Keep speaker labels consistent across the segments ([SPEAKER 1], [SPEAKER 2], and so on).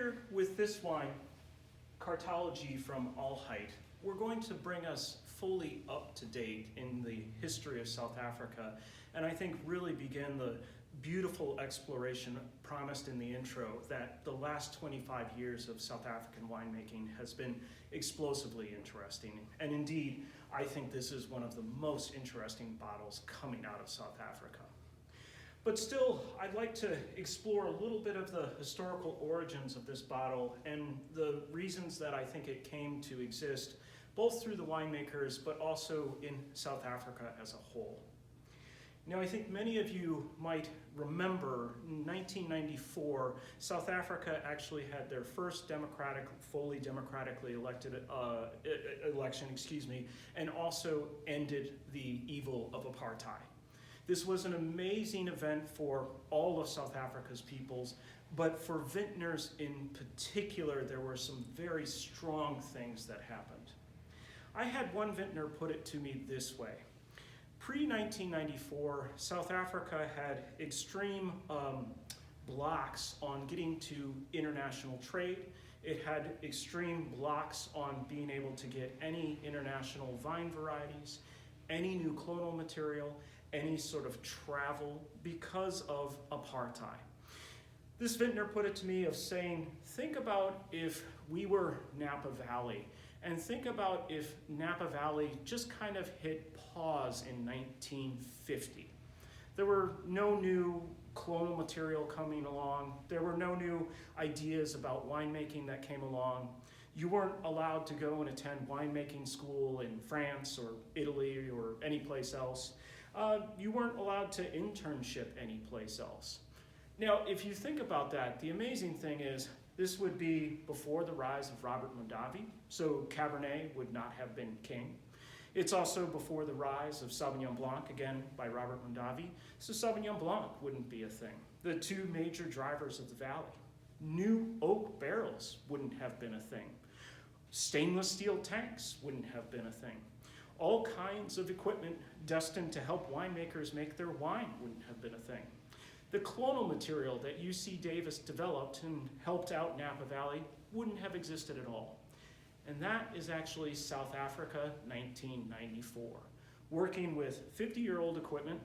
[SPEAKER 1] here with this wine, Cartology from Alheit, we're going to bring us fully up to date in the history of South Africa, and I think really begin the beautiful exploration promised in the intro that the last 25 years of South African winemaking has been explosively interesting. And indeed, I think this is one of the most interesting bottles coming out of South Africa. But still, I'd like to explore a little bit of the historical origins of this bottle and the reasons that I think it came to exist, both through the winemakers, but also in South Africa as a whole. Now, I think many of you might remember in 1994, South Africa actually had their first fully democratically elected election, and also ended the evil of apartheid. This was an amazing event for all of South Africa's peoples, but for vintners in particular, there were some very strong things that happened. I had one vintner put it to me this way. Pre-1994, South Africa had extreme blocks on getting to international trade. It had extreme blocks on being able to get any international vine varieties, any new clonal material, any sort of travel because of apartheid. This vintner put it to me of saying, think about if we were Napa Valley, and think about if Napa Valley just kind of hit pause in 1950. There were no new clonal material coming along. There were no new ideas about winemaking that came along. You weren't allowed to go and attend winemaking school in France or Italy or any place else. You weren't allowed to internship anyplace else. Now, if you think about that, the amazing thing is this would be before the rise of Robert Mondavi, so Cabernet would not have been king. It's also before the rise of Sauvignon Blanc, again by Robert Mondavi, so Sauvignon Blanc wouldn't be a thing. The two major drivers of the valley. New oak barrels wouldn't have been a thing. Stainless steel tanks wouldn't have been a thing. All kinds of equipment destined to help winemakers make their wine wouldn't have been a thing. The clonal material that UC Davis developed and helped out Napa Valley wouldn't have existed at all. And that is actually South Africa, 1994. Working with 50-year-old equipment,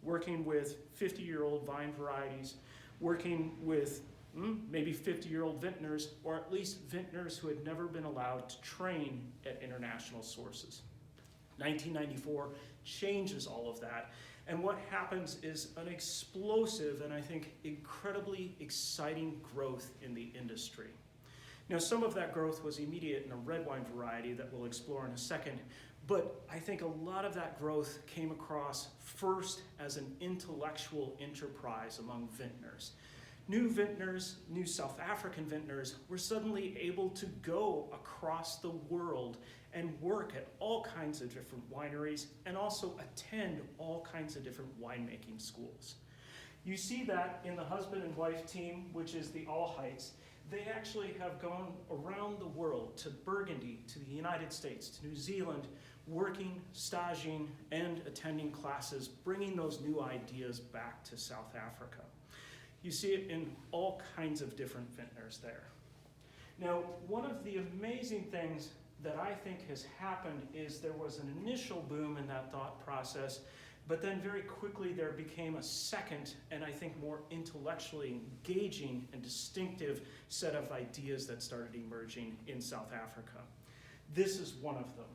[SPEAKER 1] working with 50-year-old vine varieties, working with maybe 50-year-old vintners, or at least vintners who had never been allowed to train at international sources. 1994 changes all of that. And what happens is an explosive and I think incredibly exciting growth in the industry. Now, some of that growth was immediate in a red wine variety that we'll explore in a second, but I think a lot of that growth came across first as an intellectual enterprise among vintners. New vintners, new South African vintners, were suddenly able to go across the world and work at all kinds of different wineries and also attend all kinds of different winemaking schools. You see that in the husband and wife team, which is the Alheits. They actually have gone around the world to Burgundy, to the United States, to New Zealand, working, staging, and attending classes, bringing those new ideas back to South Africa. You see it in all kinds of different vintners there. Now, one of the amazing things that I think has happened is there was an initial boom in that thought process, but then very quickly there became a second and I think more intellectually engaging and distinctive set of ideas that started emerging in South Africa. This is one of them.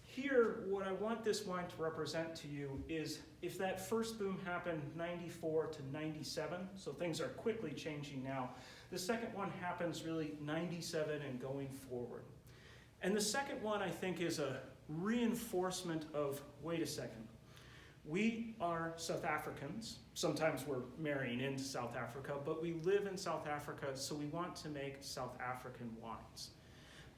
[SPEAKER 1] Here, what I want this wine to represent to you is if that first boom happened 94 to 97, so things are quickly changing now, the second one happens really 97 and going forward. And the second one, I think, is a reinforcement of, wait a second, we are South Africans. Sometimes we're marrying into South Africa, but we live in South Africa, so we want to make South African wines.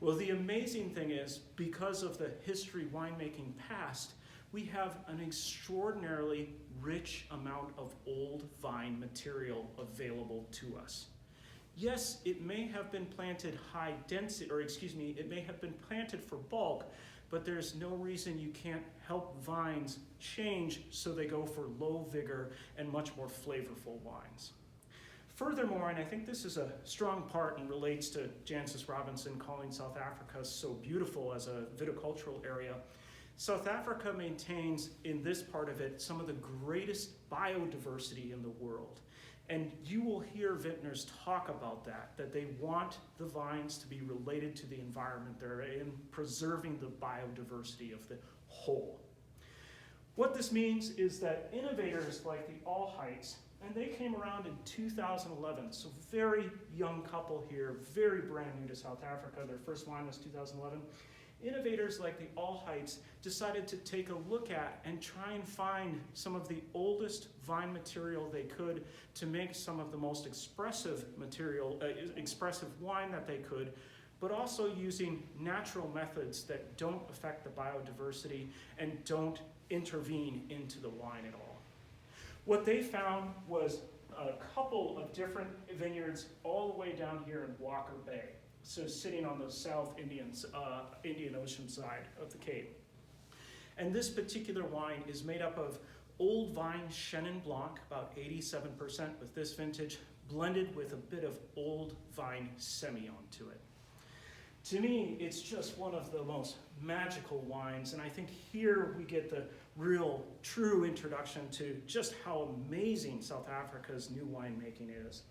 [SPEAKER 1] Well, the amazing thing is, because of the history winemaking past, we have an extraordinarily rich amount of old vine material available to us. Yes, it may have been planted high density, it may have been planted for bulk, but there's no reason you can't help vines change so they go for low vigor and much more flavorful wines. Furthermore, and I think this is a strong part and relates to Jancis Robinson calling South Africa so beautiful as a viticultural area, South Africa maintains in this part of it some of the greatest biodiversity in the world. And you will hear vintners talk about that they want the vines to be related to the environment they're in, preserving the biodiversity of the whole. What this means is that innovators like the Alheits, and they came around in 2011, so very young couple here, very brand new to South Africa. Their first wine was 2011. Innovators like the Alheits decided to take a look at and try and find some of the oldest vine material they could to make some of the most expressive wine that they could, but also using natural methods that don't affect the biodiversity and don't intervene into the wine at all. What they found was a couple of different vineyards all the way down here in Walker Bay, so sitting on the South Indian Ocean side of the Cape. And this particular wine is made up of old vine Chenin Blanc, about 87% with this vintage, blended with a bit of old vine Semillon to it. To me, it's just one of the most magical wines, and I think here we get the real, true introduction to just how amazing South Africa's new winemaking is.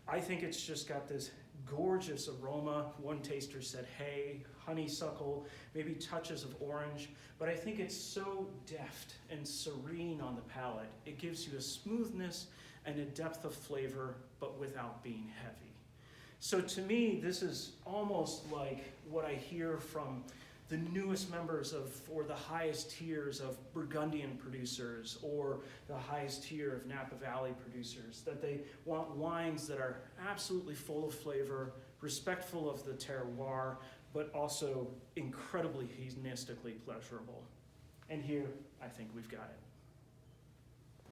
[SPEAKER 1] I think it's just got this gorgeous aroma. One taster said hay, honeysuckle, maybe touches of orange, but I think it's so deft and serene on the palate. It gives you a smoothness and a depth of flavor, but without being heavy. So to me, this is almost like what I hear from the newest members of, or the highest tiers of Burgundian producers, or the highest tier of Napa Valley producers, that they want wines that are absolutely full of flavor, respectful of the terroir, but also incredibly hedonistically pleasurable. And here, I think we've got it.